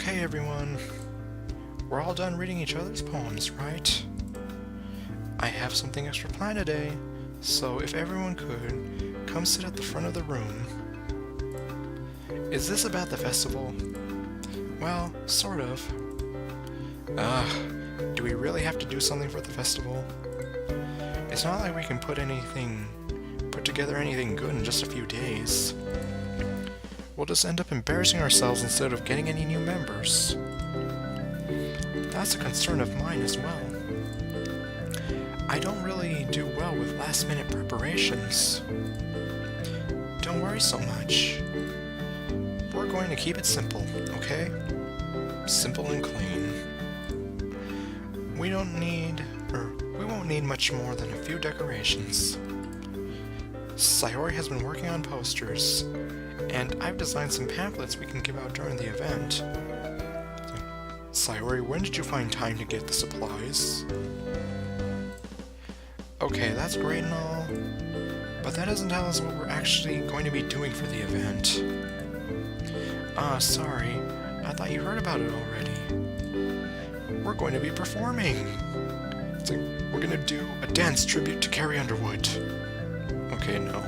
Okay, everyone. We're all done reading each other's poems, right? I have something extra planned today, so if everyone could, come sit at the front of the room. Is this about the festival? Well, sort of. Do we really have to do something for the festival? It's not like we can put together anything good in just a few days. We'll just end up embarrassing ourselves instead of getting any new members. That's a concern of mine as well. I don't really do well with last-minute preparations. Don't worry so much. We're going to keep it simple, okay? Simple and clean. We won't need much more than a few decorations. Sayori has been working on posters, and I've designed some pamphlets we can give out during the event. Sayori, when did you find time to get the supplies? Okay, that's great and all, but that doesn't tell us what we're actually going to be doing for the event. Sorry, I thought you heard about it already. We're going to be performing! We're gonna do a dance tribute to Carrie Underwood. Okay, no.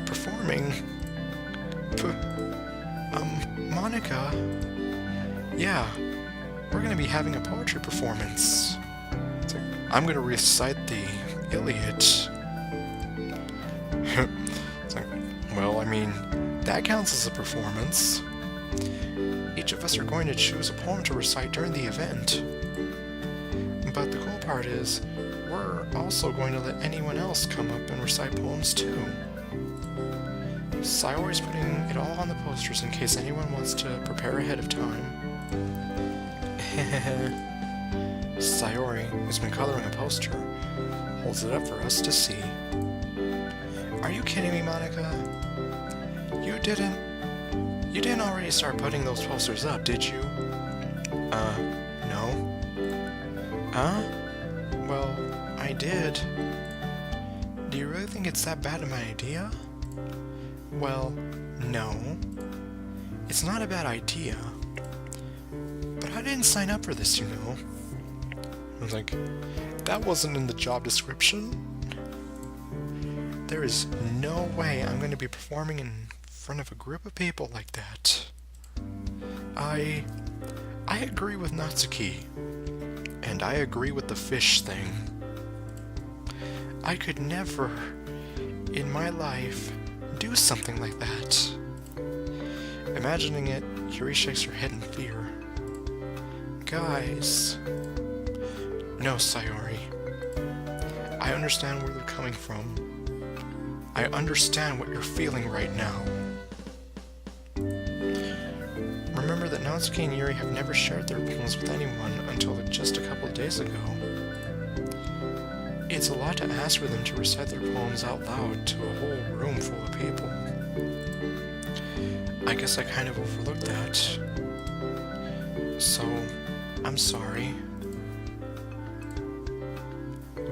Performing? Monika? Yeah, we're gonna be having a poetry performance. I'm gonna recite the Iliad. Well, I mean, that counts as a performance. Each of us are going to choose a poem to recite during the event. But the cool part is, we're also going to let anyone else come up and recite poems too. Sayori's putting it all on the posters in case anyone wants to prepare ahead of time. Sayori, who's been coloring a poster, holds it up for us to see. Are you kidding me, Monika? You didn't already start putting those posters up, did you? No. Huh? Well, I did. Do you really think it's that bad of an idea? Well, no. It's not a bad idea. But I didn't sign up for this, you know. I was like, that wasn't in the job description. There is no way I'm going to be performing in front of a group of people like that. I agree with Natsuki. And I agree with the fish thing. I could never, in my life, do something like that. Imagining it, Yuri shakes her head in fear. Guys. No, Sayori. I understand where they're coming from. I understand what you're feeling right now. Remember that Natsuki and Yuri have never shared their poems with anyone until just a couple of days ago. It's a lot to ask for them to recite their poems out loud to a whole room full of people. I guess I kind of overlooked that. So, I'm sorry.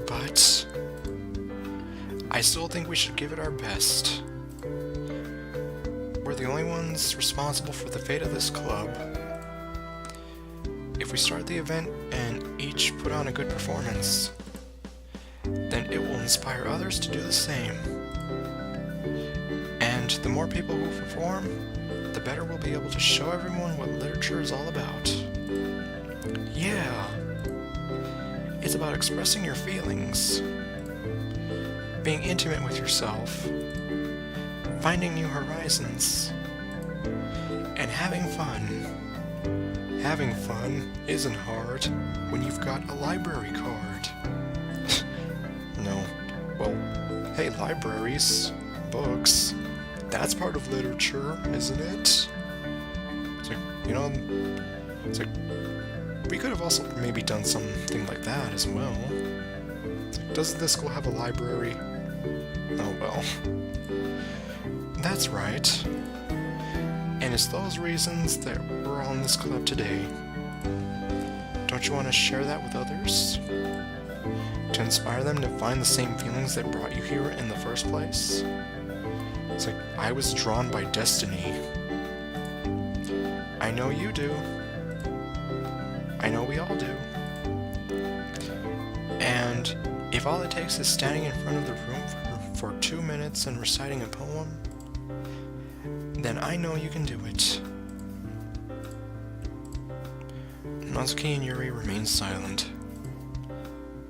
But I still think we should give it our best. We're the only ones responsible for the fate of this club. If we start the event and each put on a good performance, then it will inspire others to do the same. And the more people who perform, the better we'll be able to show everyone what literature is all about. Yeah! It's about expressing your feelings, being intimate with yourself, finding new horizons, and having fun. Having fun isn't hard when you've got a library card. No. Well, hey, libraries, books, that's part of literature, isn't it? It's like, we could have also maybe done something like that as well. Doesn't this school have a library? Oh well. That's right. And it's those reasons that we're all in this club today. Don't you want to share that with others? To inspire them to find the same feelings that brought you here in the first place? It's like, I was drawn by destiny. I know you do. I know we all do. And if all it takes is standing in front of the room for 2 minutes and reciting a poem, then I know you can do it. Natsuki and Yuri remain silent.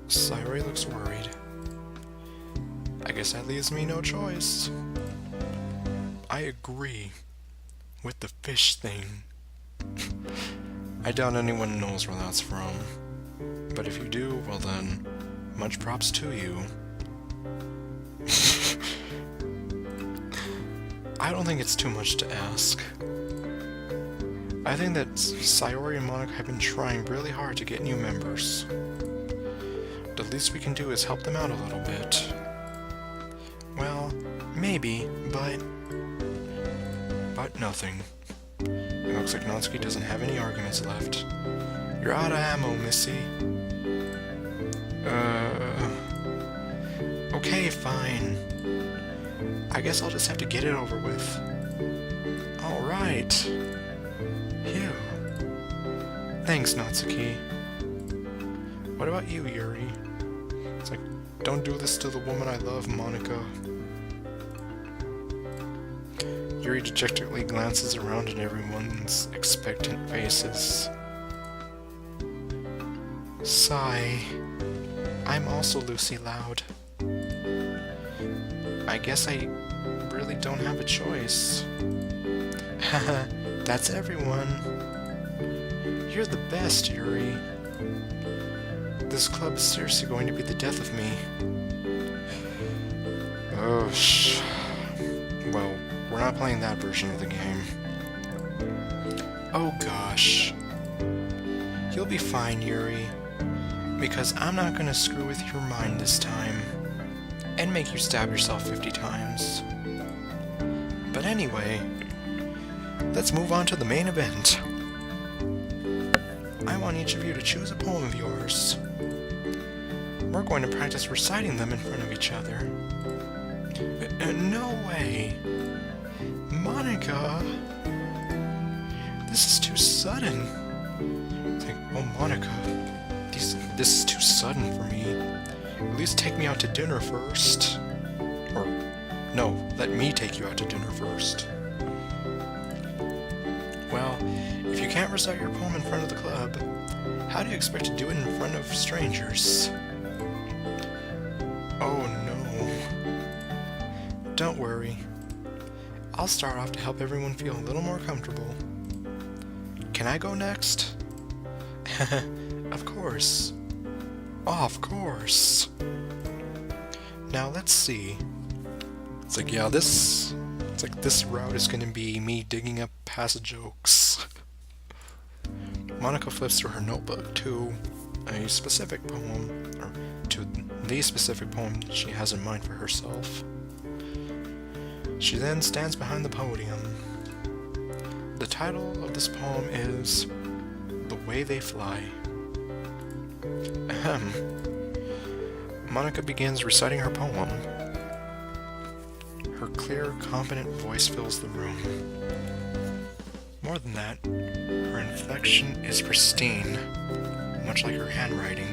Sayori looks worried. I guess that leaves me no choice. I agree with the fish thing. I doubt anyone knows where that's from. But if you do, well then, much props to you. I don't think it's too much to ask. I think that Sayori and Monika have been trying really hard to get new members. The least we can do is help them out a little bit. Well, maybe, but nothing. It looks like Natsuki doesn't have any arguments left. You're out of ammo, Missy. Okay, fine. I guess I'll just have to get it over with. Alright. Phew. Thanks, Natsuki. What about you, Yuri? It's like, don't do this to the woman I love, Monika. Yuri dejectedly glances around at everyone's expectant faces. Sigh. I'm also Lucy Loud. I guess I really don't have a choice. Haha, that's everyone. You're the best, Yuri. This club is seriously going to be the death of me. Oh, well, we're not playing that version of the game. Oh gosh. You'll be fine, Yuri. Because I'm not gonna screw with your mind this time. And make you stab yourself 50 times. But anyway, let's move on to the main event. I want each of you to choose a poem of yours. We're going to practice reciting them in front of each other. No way! Monika! This is too sudden. It's like, oh Monika, this is too sudden for me. At least take me out to dinner first. Or, no, let me take you out to dinner first. Well, if you can't recite your poem in front of the club, how do you expect to do it in front of strangers? Oh no. Don't worry. I'll start off to help everyone feel a little more comfortable. Can I go next? Of course. Of course. Now let's see. It's like, yeah, this route is gonna be me digging up past jokes. Monika flips through her notebook to a specific poem, or to the specific poem that she has in mind for herself. She then stands behind the podium. The title of this poem is The Way They Fly. Ahem. Monika begins reciting her poem. Her clear, confident voice fills the room. More than that, her inflection is pristine, much like her handwriting.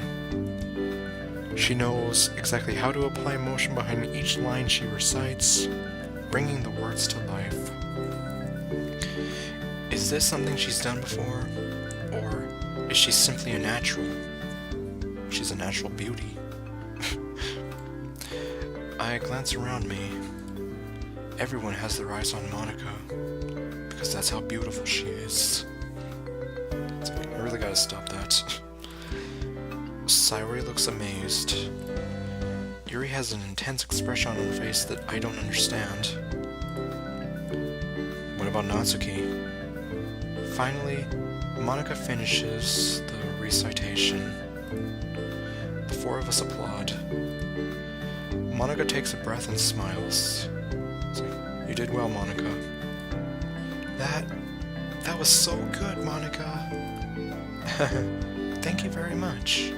She knows exactly how to apply motion behind each line she recites, bringing the words to life. Is this something she's done before, or is she simply a natural? She's a natural beauty. I glance around me. Everyone has their eyes on Monika, because that's how beautiful she is. It's like, I really gotta stop that. Sayori looks amazed. Yuri has an intense expression on her face that I don't understand. What about Natsuki? Finally, Monika finishes the recitation. The four of us applaud. Monika takes a breath and smiles. It's like, you did well, Monika. That was so good, Monika. Thank you very much.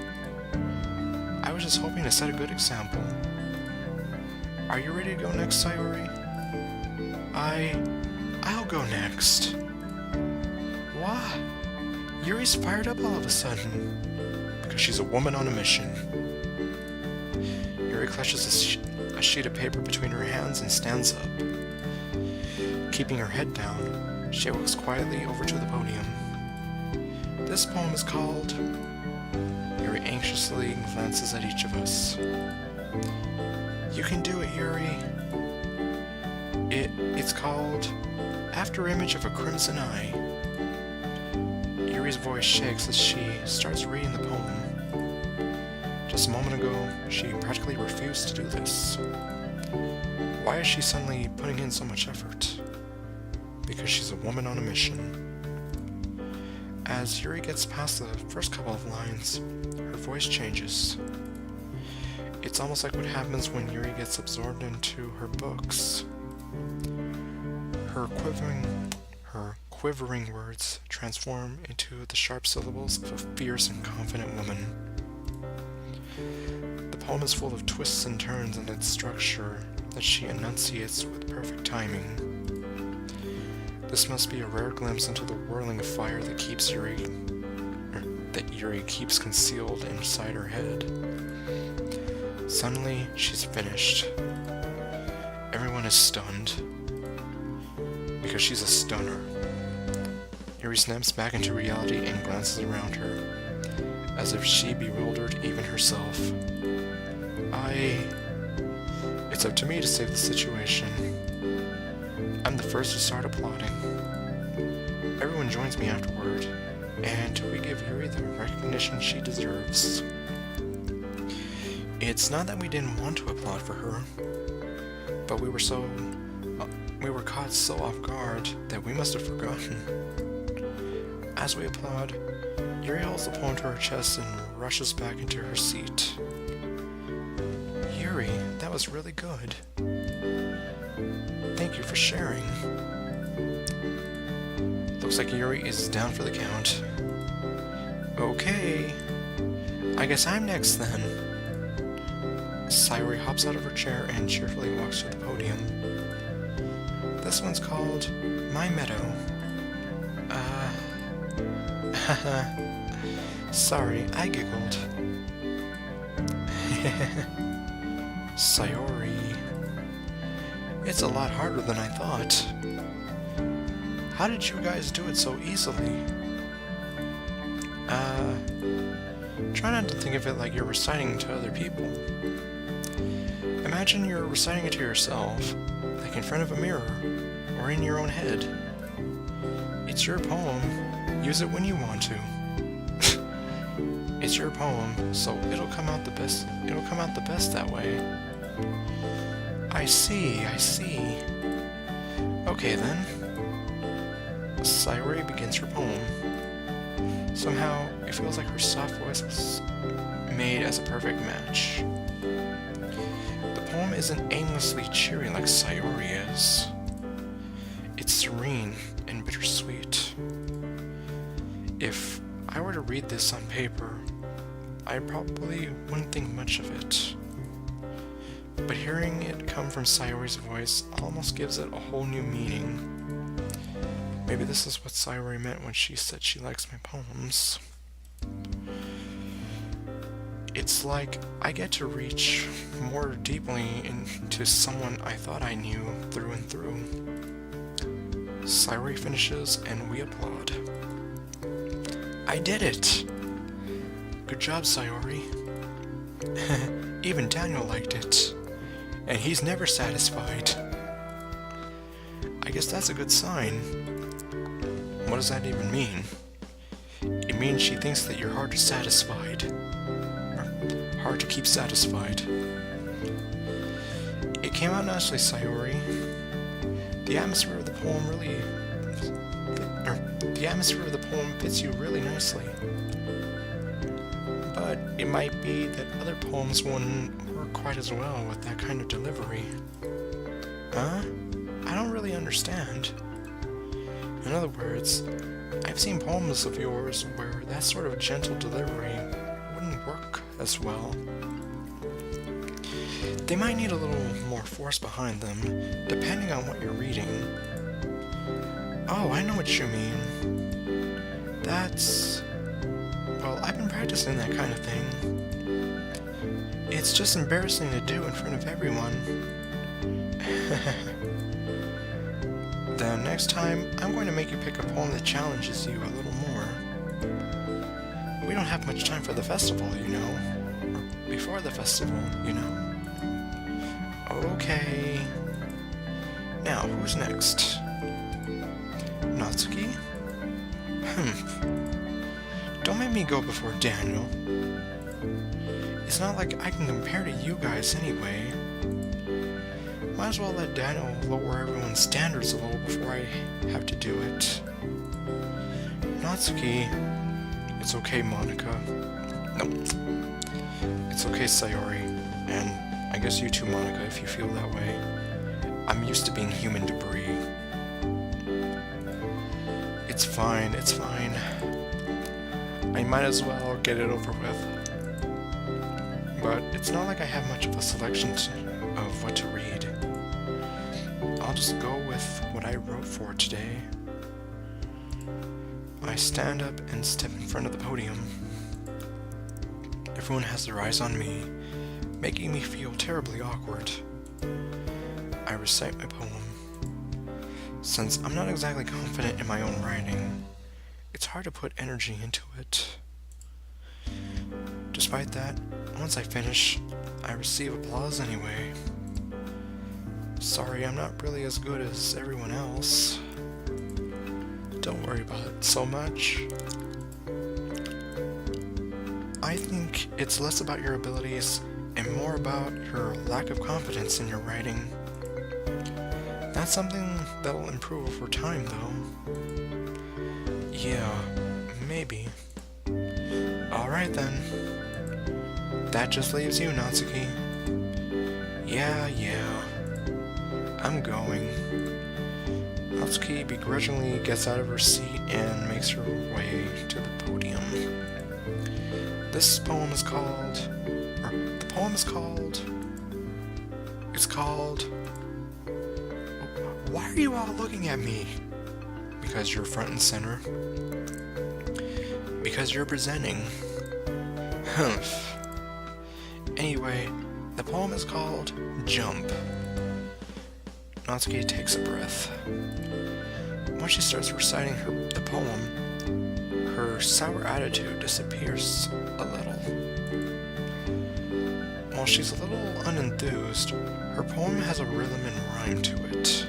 I was just hoping to set a good example. Are you ready to go next, Sayori? I'll go next. What? Yuri's fired up all of a sudden. Because she's a woman on a mission. Yuri clutches a sheet of paper between her hands and stands up. Keeping her head down, she walks quietly over to the podium. This poem is called... Yuri anxiously glances at each of us. You can do it, Yuri. It's called After Image of a Crimson Eye. Yuri's voice shakes as she starts reading the poem. Just a moment ago, she practically refused to do this. Why is she suddenly putting in so much effort? Because she's a woman on a mission. As Yuri gets past the first couple of lines, her voice changes. It's almost like what happens when Yuri gets absorbed into her books. Her quivering words transform into the sharp syllables of a fierce and confident woman. The poem is full of twists and turns in its structure that she enunciates with perfect timing. This must be a rare glimpse into the whirling fire that Yuri keeps concealed inside her head. Suddenly, she's finished. Everyone is stunned. Because she's a stunner. Yuri snaps back into reality and glances around her, as if she bewildered even herself. It's up to me to save the situation. I'm the first to start applauding. Everyone joins me afterward, and we give Yuri the recognition she deserves. It's not that we didn't want to applaud for her, but we were caught so off guard that we must have forgotten. As we applaud, Yuri holds the poem to her chest and rushes back into her seat. Yuri, that was really good. Thank you for sharing. Looks like Yuri is down for the count. Okay, I guess I'm next then. Sayori hops out of her chair and cheerfully walks to the podium. This one's called My Meadow. Sorry, I giggled. Sayori. It's a lot harder than I thought. How did you guys do it so easily? Try not to think of it like you're reciting to other people. Imagine you're reciting it to yourself, like in front of a mirror, or in your own head. It's your poem. Use it when you want to. It's your poem, so it'll come out the best. It'll come out the best that way. I see. Okay then. Sayori begins her poem. Somehow, it feels like her soft voice was made as a perfect match. The poem isn't aimlessly cheery like Sayori is. It's serene and bittersweet. If I were to read this on paper, I probably wouldn't think much of it. But hearing it come from Sayori's voice almost gives it a whole new meaning. Maybe this is what Sayori meant when she said she likes my poems. It's like I get to reach more deeply into someone I thought I knew through and through. Sayori finishes and we applaud. I did it! Good job, Sayori. Even Daniel liked it. And he's never satisfied. I guess that's a good sign. What does that even mean? It means she thinks that you're hard to satisfied. Or hard to keep satisfied. It came out nicely, Sayori. The atmosphere of the poem fits you really nicely. But it might be that other poems wouldn't work quite as well with that kind of delivery. Huh? I don't really understand. In other words, I've seen poems of yours where that sort of gentle delivery wouldn't work as well. They might need a little more force behind them, depending on what you're reading. Oh, I know what you mean. That's... well, I've been practicing that kind of thing. It's just embarrassing to do in front of everyone. Then next time, I'm going to make you pick a poem that challenges you a little more. We don't have much time for the festival, you know. Or before the festival, you know. Okay. Now, who's next? Natsuki? Don't make me go before Daniel. It's not like I can compare to you guys anyway. Might as well let Daniel lower everyone's standards a little before I have to do it. Natsuki. It's okay, Monika. No. It's okay, Sayori. And I guess you too, Monika, if you feel that way. I'm used to being human debris. It's fine, it's fine. I might as well get it over with. But it's not like I have much of a selection of what to read. I'll just go with what I wrote for today. I stand up and step in front of the podium. Everyone has their eyes on me, making me feel terribly awkward. I recite my poem. Since I'm not exactly confident in my own writing, it's hard to put energy into it. Despite that, once I finish, I receive applause anyway. Sorry, I'm not really as good as everyone else. Don't worry about it so much. I think it's less about your abilities and more about your lack of confidence in your writing. That's something that'll improve over time, though. Yeah, maybe. Alright then. That just leaves you, Natsuki. Yeah. I'm going. Natsuki begrudgingly gets out of her seat and makes her way to the podium. This poem is called... It's called... Why are you all looking at me? Because you're front and center. Because you're presenting. Humph. Anyway, the poem is called Jump. Natsuki takes a breath. When she starts reciting the poem, her sour attitude disappears a little. While she's a little unenthused, her poem has a rhythm and rhyme to it.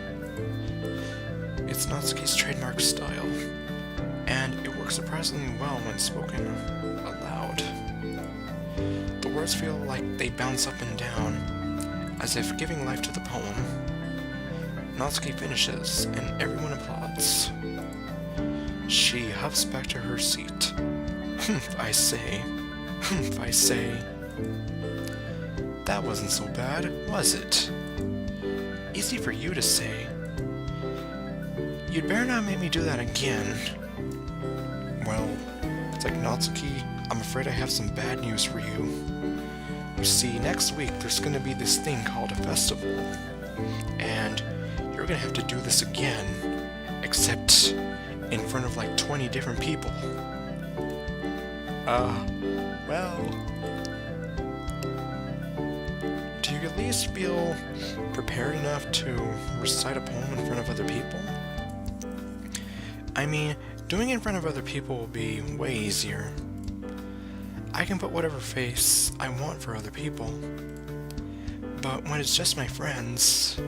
It's Natsuki's trademark style, and it works surprisingly well when spoken aloud. The words feel like they bounce up and down, as if giving life to the poem. Natsuki finishes, and everyone applauds. She huffs back to her seat. Humph, I say. Humph, I say. That wasn't so bad, was it? Easy for you to say. You'd better not make me do that again. Well, it's like Natsuki, I'm afraid I have some bad news for you. You see, next week there's gonna be this thing called a festival. And you're gonna have to do this again, except in front of like 20 different people. Well... Do you at least feel prepared enough to recite a poem in front of other people? I mean, doing it in front of other people will be way easier. I can put whatever face I want for other people. But when it's just my friends,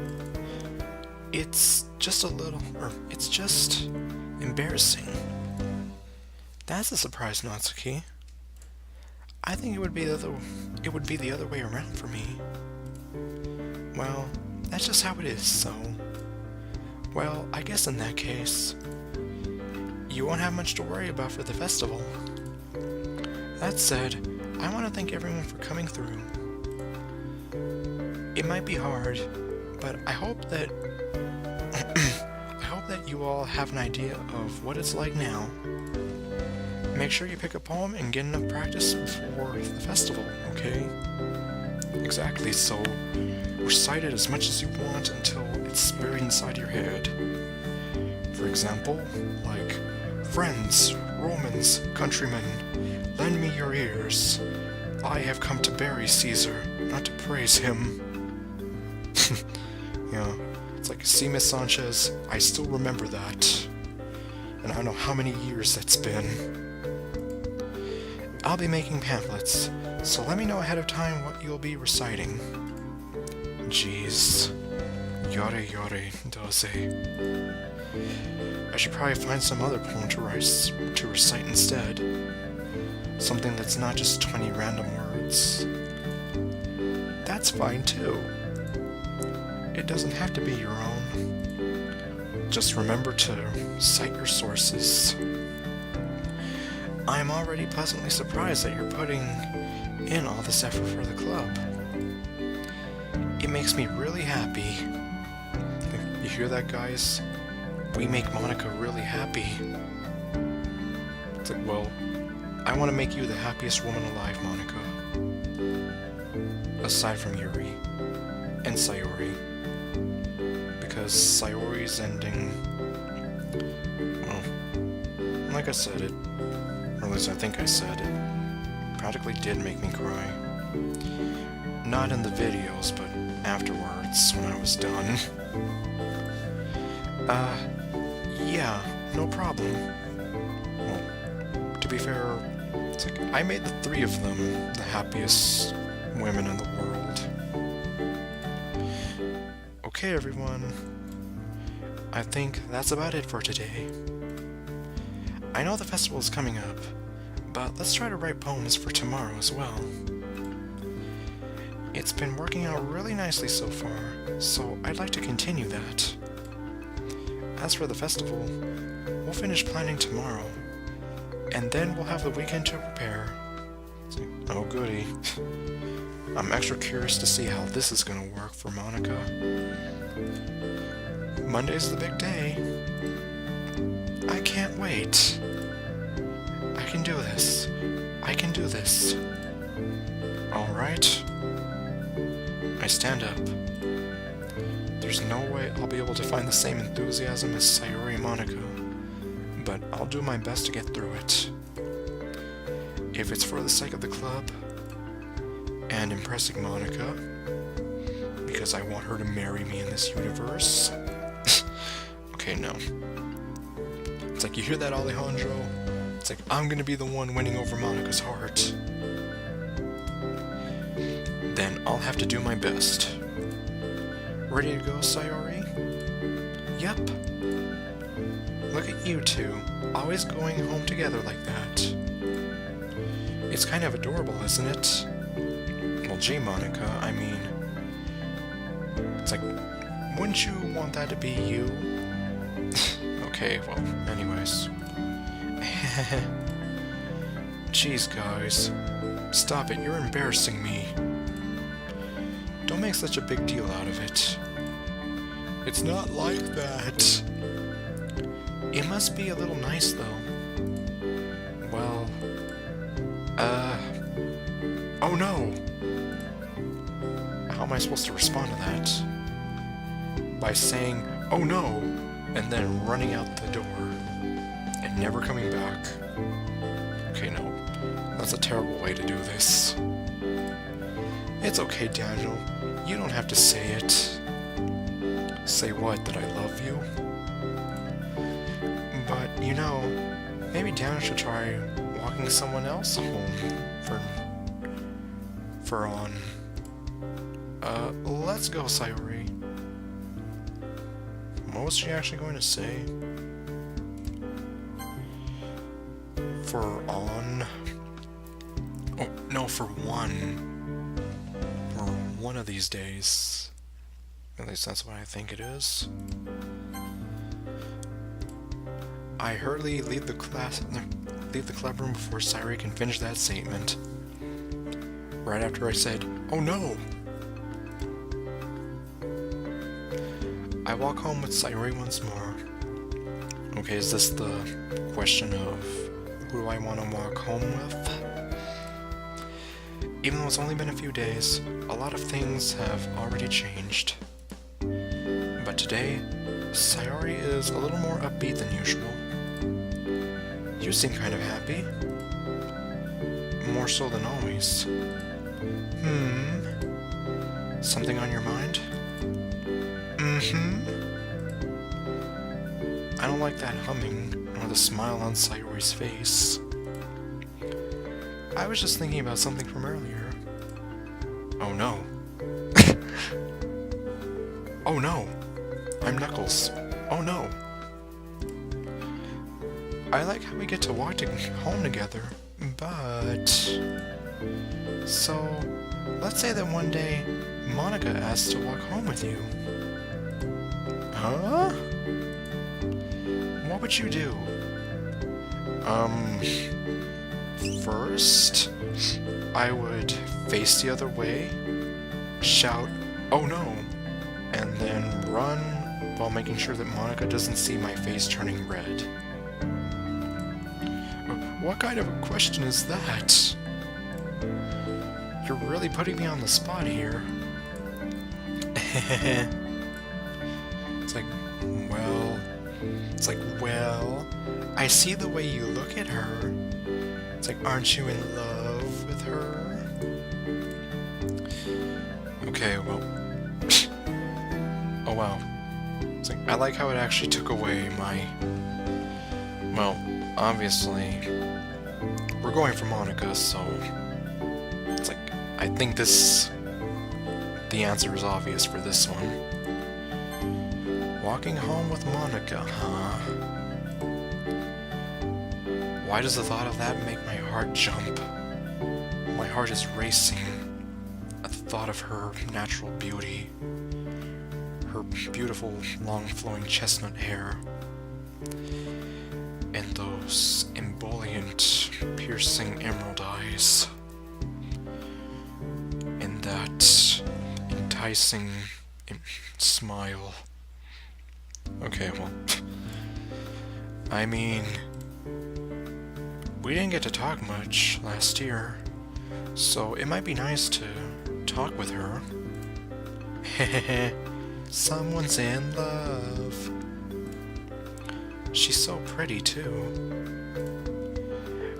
it's just it's just embarrassing. That's a surprise, Natsuki. I think it would be the other way around for me. Well, that's just how it is, so... Well, I guess in that case, you won't have much to worry about for the festival. That said, I want to thank everyone for coming through. It might be hard, but I hope that you all have an idea of what it's like now. Make sure you pick a poem and get enough practice before the festival, okay? Exactly, so recite it as much as you want until it's buried inside your head. For example, like, Friends, Romans, countrymen, lend me your ears. I have come to bury Caesar, not to praise him. Yeah, it's like, see, Miss Sanchez, I still remember that. And I don't know how many years that's been. I'll be making pamphlets, so let me know ahead of time what you'll be reciting. Jeez. Yore yore doze. I should probably find some other poem to recite instead. Something that's not just 20 random words. That's fine too. It doesn't have to be your own. Just remember to cite your sources. I'm already pleasantly surprised that you're putting in all this effort for the club. It makes me really happy. You hear that, guys? We make Monika really happy. It's like, well, I want to make you the happiest woman alive, Monika. Aside from Yuri and Sayori. Because Sayori's ending, well, like I said, it, or at least I think I said it, practically did make me cry. Not in the videos, but afterwards, when I was done. Yeah, no problem. Well, to be fair, it's like, I made the three of them the happiest women in the world. Okay, everyone. I think that's about it for today. I know the festival is coming up, but let's try to write poems for tomorrow as well. It's been working out really nicely so far, so I'd like to continue that. As for the festival, we'll finish planning tomorrow, and then we'll have the weekend to prepare. Oh goody. I'm extra curious to see how this is gonna work for Monika. Monday's the big day. I can't wait. I can do this. I can do this. Alright. I stand up. There's no way I'll be able to find the same enthusiasm as Sayori and Monika, but I'll do my best to get through it. If it's for the sake of the club, and impressing Monika, because I want her to marry me in this universe. Okay, no. It's like, you hear that, Alejandro? It's like, I'm gonna be the one winning over Monika's heart. Then I'll have to do my best. Ready to go, Sayori? Yep. Look at you two, always going home together like that. It's kind of adorable, isn't it? Well, gee, Monika, I mean... It's like, wouldn't you want that to be you? Okay, well, anyways. Jeez, guys. Stop it, you're embarrassing me. Don't make such a big deal out of it. It's not like that. It must be a little nice, though. Well... Oh no! How am I supposed to respond to that? By saying, oh no, and then running out the door, and never coming back. Okay, no. That's a terrible way to do this. It's okay, Daniel. You don't have to say it. Say what, that I love you? But, you know, maybe Daniel should try walking someone else home let's go, Sayori. What was she actually going to say? For one of these days. At least that's what I think it is. I hurriedly leave the club room before Sayori can finish that statement. Right after I said, "Oh no!" I walk home with Sayori once more. Okay, is this the question of who do I want to walk home with? Even though it's only been a few days, a lot of things have already changed. But today, Sayori is a little more upbeat than usual. You seem kind of happy. More so than always. Something on your mind? I don't like that humming, or the smile on Sayori's face. I was just thinking about something from earlier. Oh no. Oh no! I'm Knuckles. Oh no! I like how we get to walk home together, but... So, let's say that one day, Monika asks to walk home with you. Huh? What would you do? First, I would face the other way, shout, "Oh no!" and then run while making sure that Monika doesn't see my face turning red. What kind of a question is that? You're really putting me on the spot here. It's like, well, I see the way you look at her. It's like, aren't you in love with her? Okay, well... Oh wow. It's like, I like how it actually took away my... Well, obviously, we're going for Monika, so... It's like, I think the answer is obvious for this one. Walking home with Monika, huh? Why does the thought of that make my heart jump? My heart is racing at the thought of her natural beauty, her beautiful, long-flowing chestnut hair, and those emollient, piercing emerald eyes, and that enticing smile. Okay, well, I mean, we didn't get to talk much last year, so it might be nice to talk with her. Hehehe, someone's in love. She's so pretty, too.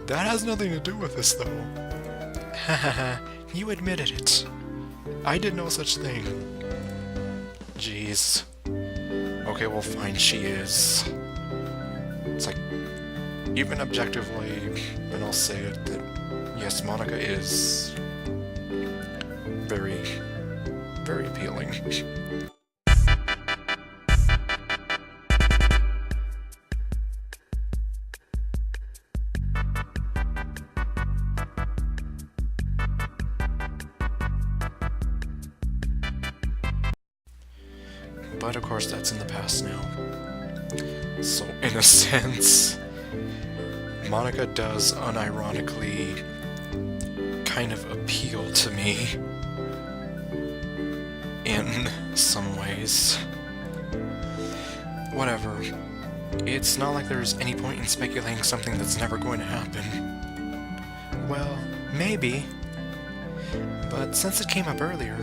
That has nothing to do with this, though. Hahaha, you admitted it. I did no such thing. Jeez. Okay, well, fine, she is. It's like, even objectively, and I'll say it, that yes, Monika is very, very appealing. But of course that's in the past now. So in a sense, Monika does unironically kind of appeal to me in some ways. Whatever. It's not like there's any point in speculating something that's never going to happen. Well, maybe. But since it came up earlier,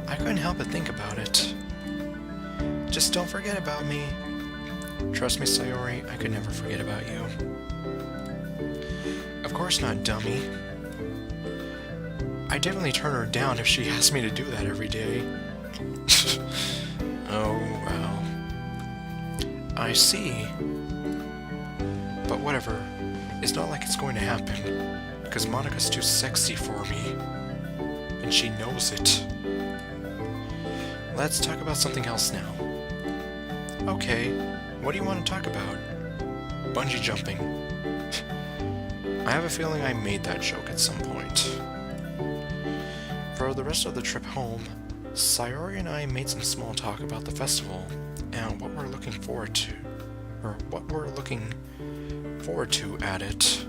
I couldn't help but think about it. Just don't forget about me. Trust me, Sayori, I could never forget about you. Of course not, dummy. I'd definitely turn her down if she asked me to do that every day. Oh, well. I see. But whatever. It's not like it's going to happen, because Monika's too sexy for me. And she knows it. Let's talk about something else now. Okay, what do you want to talk about? Bungee jumping. I have a feeling I made that joke at some point. For the rest of the trip home, Sayori and I made some small talk about the festival and what we're looking forward to, at it.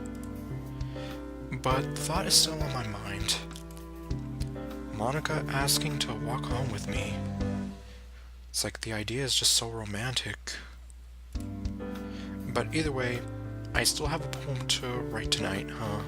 But the thought is still on my mind. Monika asking to walk home with me. It's like the idea is just so romantic. But either way, I still have a poem to write tonight, huh?